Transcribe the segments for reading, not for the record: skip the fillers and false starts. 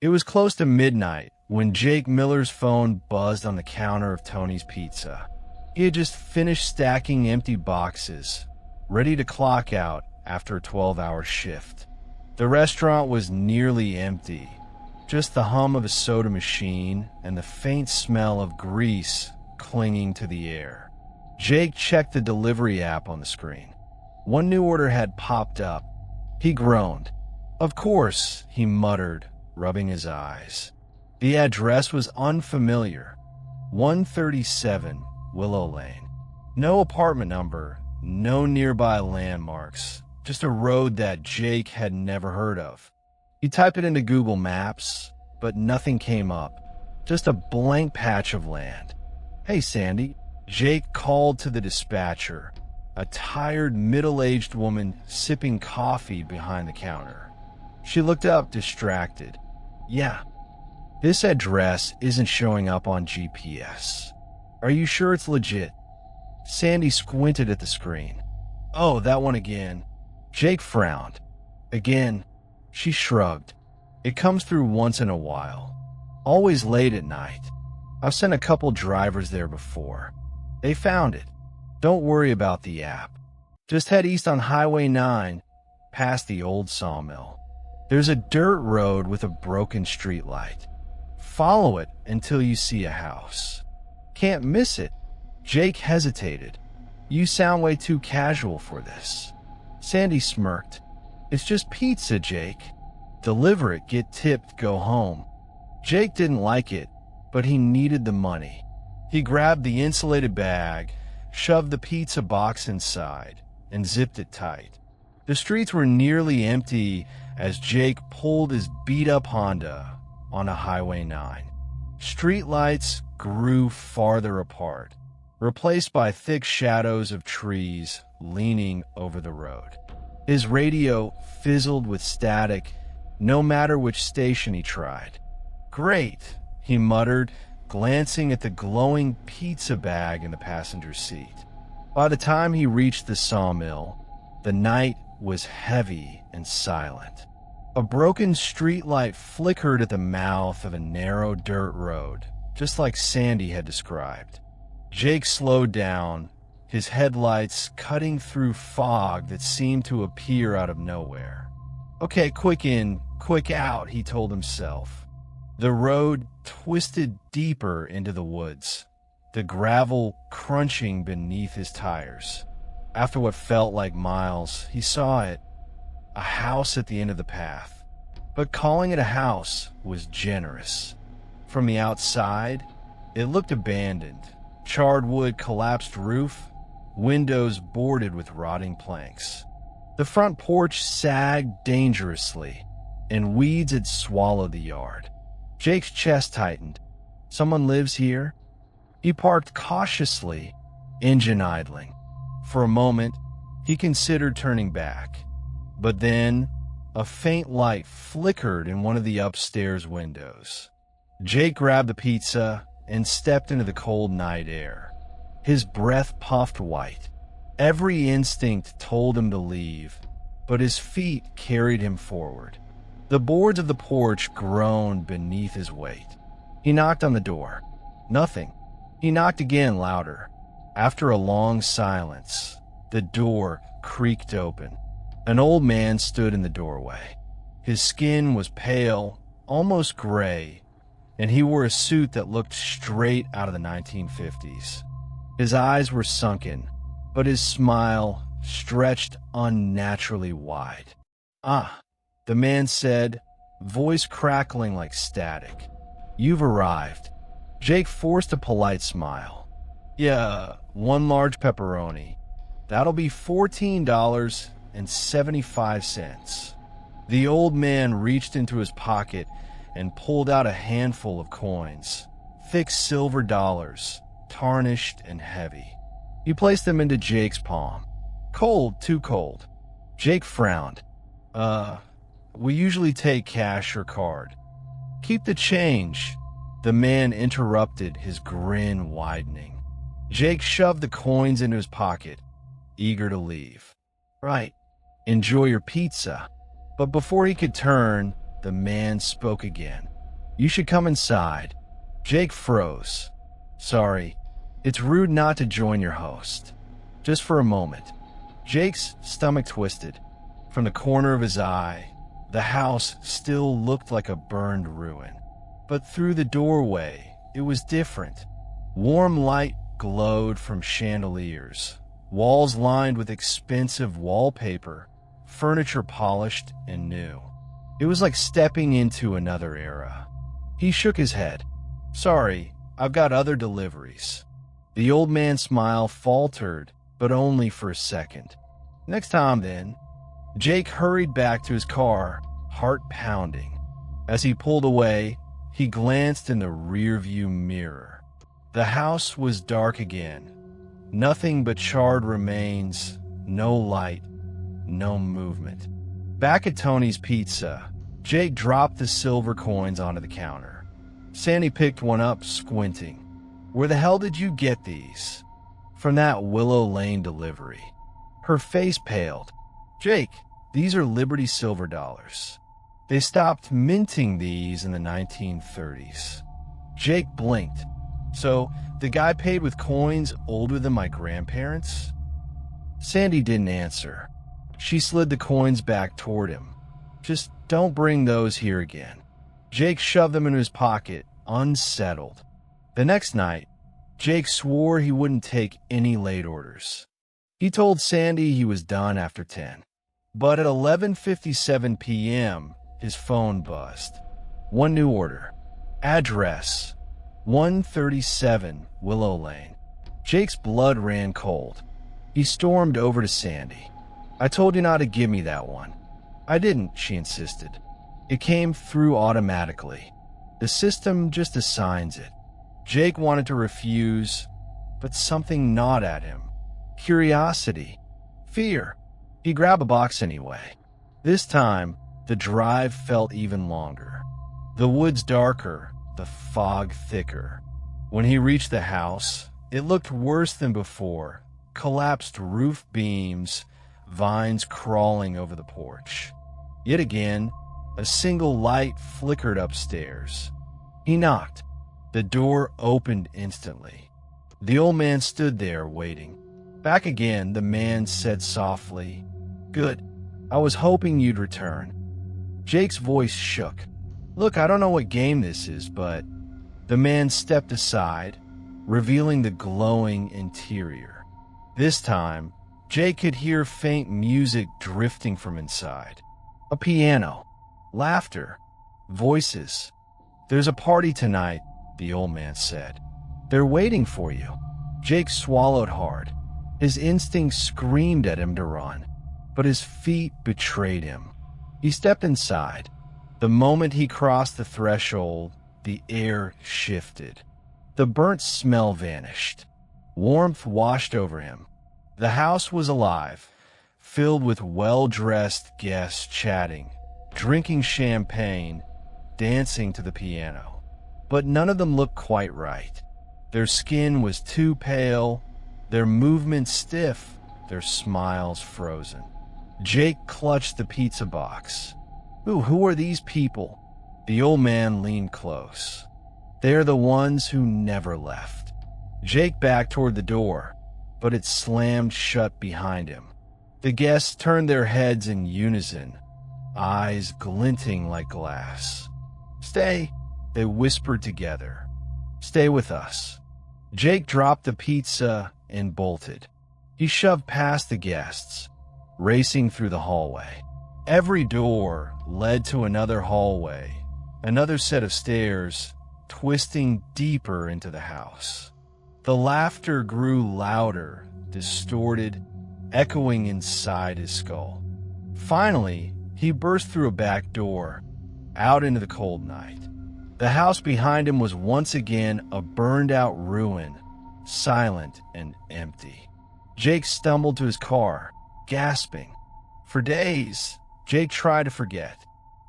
It was close to midnight when Jake Miller's phone buzzed on the counter of Tony's Pizza. He had just finished stacking empty boxes, ready to clock out after a 12-hour shift. The restaurant was nearly empty, just the hum of a soda machine and the faint smell of grease clinging to the air. Jake checked the delivery app on the screen. One new order had popped up. He groaned. "Of course," he muttered, rubbing his eyes. The address was unfamiliar. 137 Willow Lane. No apartment number, no nearby landmarks, just a road that Jake had never heard of. He typed it into Google Maps, but nothing came up. Just a blank patch of land. "Hey, Sandy," Jake called to the dispatcher, a tired, middle-aged woman sipping coffee behind the counter. She looked up, distracted. "Yeah, this address isn't showing up on GPS. Are you sure it's legit?" Sandy squinted at the screen. "Oh, that one again." Jake frowned. "Again?" She shrugged. "It comes through once in a while. Always late at night. I've sent a couple drivers there before. They found it. Don't worry about the app. Just head east on Highway 9, past the old sawmill. There's a dirt road with a broken streetlight. Follow it until you see a house. Can't miss it." Jake hesitated. "You sound way too casual for this." Sandy smirked. "It's just pizza, Jake. Deliver it, get tipped, go home." Jake didn't like it, but he needed the money. He grabbed the insulated bag, shoved the pizza box inside, and zipped it tight. The streets were nearly empty as Jake pulled his beat-up Honda onto Highway 9. Streetlights grew farther apart, replaced by thick shadows of trees leaning over the road. His radio fizzled with static, no matter which station he tried. "Great," he muttered, glancing at the glowing pizza bag in the passenger seat. By the time he reached the sawmill, the night was heavy and silent. A broken streetlight flickered at the mouth of a narrow dirt road, just like Sandy had described. Jake slowed down, his headlights cutting through fog that seemed to appear out of nowhere. "Okay, quick in, quick out," he told himself. The road twisted deeper into the woods, the gravel crunching beneath his tires. After what felt like miles, he saw it, a house at the end of the path. But calling it a house was generous. From the outside, it looked abandoned. Charred wood, collapsed roof, windows boarded with rotting planks. The front porch sagged dangerously, and weeds had swallowed the yard. Jake's chest tightened. Someone lives here? He parked cautiously, engine idling. For a moment, he considered turning back. But then, a faint light flickered in one of the upstairs windows. Jake grabbed the pizza and stepped into the cold night air. His breath puffed white. Every instinct told him to leave, but his feet carried him forward. The boards of the porch groaned beneath his weight. He knocked on the door. Nothing. He knocked again, louder. After a long silence, the door creaked open. An old man stood in the doorway. His skin was pale, almost gray, and he wore a suit that looked straight out of the 1950s. His eyes were sunken, but his smile stretched unnaturally wide. "Ah," the man said, voice crackling like static. "You've arrived." Jake forced a polite smile. "Yeah, one large pepperoni. That'll be $14.75. The old man reached into his pocket and pulled out a handful of coins, thick silver dollars, tarnished and heavy. He placed them into Jake's palm. "Cold, too cold." Jake frowned. We usually take cash or card." "Keep the change," the man interrupted, his grin widening. Jake shoved the coins into his pocket, eager to leave. "Right. Enjoy your pizza." But before he could turn, the man spoke again. You should come inside. Jake froze. Sorry, it's rude not to join your host. Just for a moment. Jake's stomach twisted. From the corner of his eye, the house still looked like a burned ruin. But through the doorway, it was different. Warm light glowed from chandeliers, walls lined with expensive wallpaper, furniture polished and new. It was like stepping into another era. He shook his head. Sorry, I've got other deliveries. The old man's smile faltered, but only for a second. Next time, then. Jake hurried back to his car, heart pounding. As he pulled away, he glanced in the rearview mirror. The house was dark again. Nothing but charred remains, no light, no movement. Back at Tony's Pizza, Jake dropped the silver coins onto the counter. Sandy picked one up, squinting. Where the hell did you get these? From that Willow Lane delivery. Her face paled. Jake, these are Liberty silver dollars. They stopped minting these in the 1930s. Jake blinked. So, the guy paid with coins older than my grandparents? Sandy didn't answer. She slid the coins back toward him. Just don't bring those here again. Jake shoved them into his pocket, unsettled. The next night, Jake swore he wouldn't take any late orders. He told Sandy he was done after 10. But at 11:57 p.m., his phone buzzed. One new order. Address: 137 Willow Lane. Jake's blood ran cold. He stormed over to Sandy. I told you not to give me that one. I didn't, she insisted. It came through automatically. The system just assigns it. Jake wanted to refuse, but something gnawed at him. Curiosity. Fear. He grabbed a box anyway. This time, the drive felt even longer. The woods darker, the fog thicker. When he reached the house, it looked worse than before. Collapsed roof beams, vines crawling over the porch. Yet again, a single light flickered upstairs. He knocked. The door opened instantly. The old man stood there waiting. Back again, the man said softly, Good. I was hoping you'd return. Jake's voice shook. Look, I don't know what game this is, but... The man stepped aside, revealing the glowing interior. This time, Jake could hear faint music drifting from inside. A piano. Laughter. Voices. There's a party tonight, the old man said. They're waiting for you. Jake swallowed hard. His instincts screamed at him to run, but his feet betrayed him. He stepped inside. The moment he crossed the threshold, the air shifted. The burnt smell vanished. Warmth washed over him. The house was alive, filled with well-dressed guests chatting, drinking champagne, dancing to the piano. But none of them looked quite right. Their skin was too pale, their movements stiff, their smiles frozen. Jake clutched the pizza box. Who are these people? The old man leaned close. They're the ones who never left. Jake backed toward the door, but it slammed shut behind him. The guests turned their heads in unison, eyes glinting like glass. Stay, they whispered together. Stay with us. Jake dropped the pizza and bolted. He shoved past the guests, racing through the hallway. Every door led to another hallway, another set of stairs, twisting deeper into the house. The laughter grew louder, distorted, echoing inside his skull. Finally, he burst through a back door, out into the cold night. The house behind him was once again a burned-out ruin, silent and empty. Jake stumbled to his car, gasping. For days, Jake tried to forget,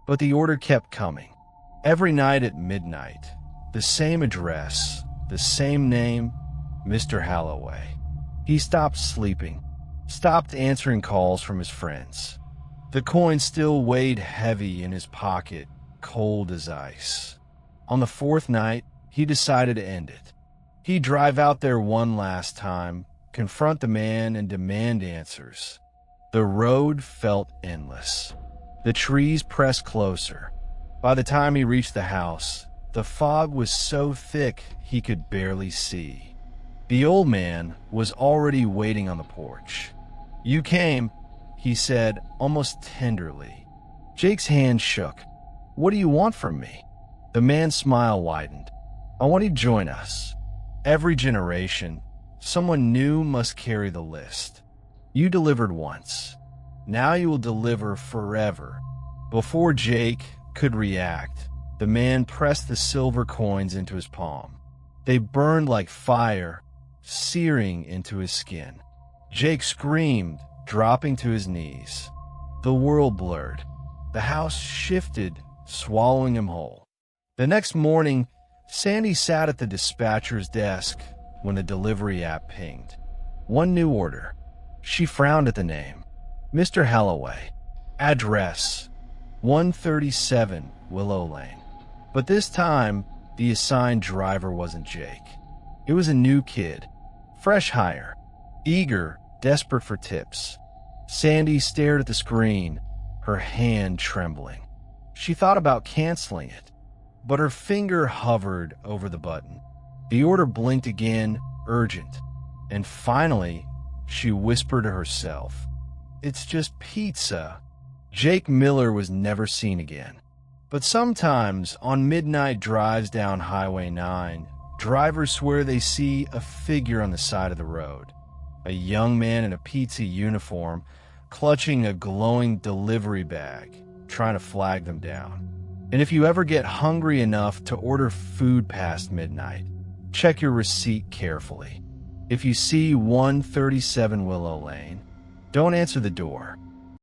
but the order kept coming. Every night at midnight, the same address, the same name, Mr. Halloway. He stopped sleeping, stopped answering calls from his friends. The coin still weighed heavy in his pocket, cold as ice. On the fourth night, he decided to end it. He'd drive out there one last time, confront the man, and demand answers. The road felt endless. The trees pressed closer. By the time he reached the house, the fog was so thick he could barely see. The old man was already waiting on the porch. "You came," he said, almost tenderly. Jake's hand shook. "What do you want from me?" The man's smile widened. "I want you to join us. Every generation, someone new must carry the list. You delivered once. Now you will deliver forever." Before Jake could react, the man pressed the silver coins into his palm. They burned like fire, searing into his skin. Jake screamed, dropping to his knees. The world blurred. The house shifted, swallowing him whole. The next morning, Sandy sat at the dispatcher's desk when the delivery app pinged. One new order. She frowned at the name. Mr. Halloway. Address: 137 Willow Lane. But this time, the assigned driver wasn't Jake. It was a new kid. Fresh hire. Eager, desperate for tips. Sandy stared at the screen, her hand trembling. She thought about canceling it, but her finger hovered over the button. The order blinked again, urgent. And finally, she whispered to herself, "It's just pizza." Jake Miller was never seen again. But sometimes, on midnight drives down Highway 9, drivers swear they see a figure on the side of the road. A young man in a pizza uniform, clutching a glowing delivery bag, trying to flag them down. And if you ever get hungry enough to order food past midnight, check your receipt carefully. If you see 137 Willow Lane, don't answer the door.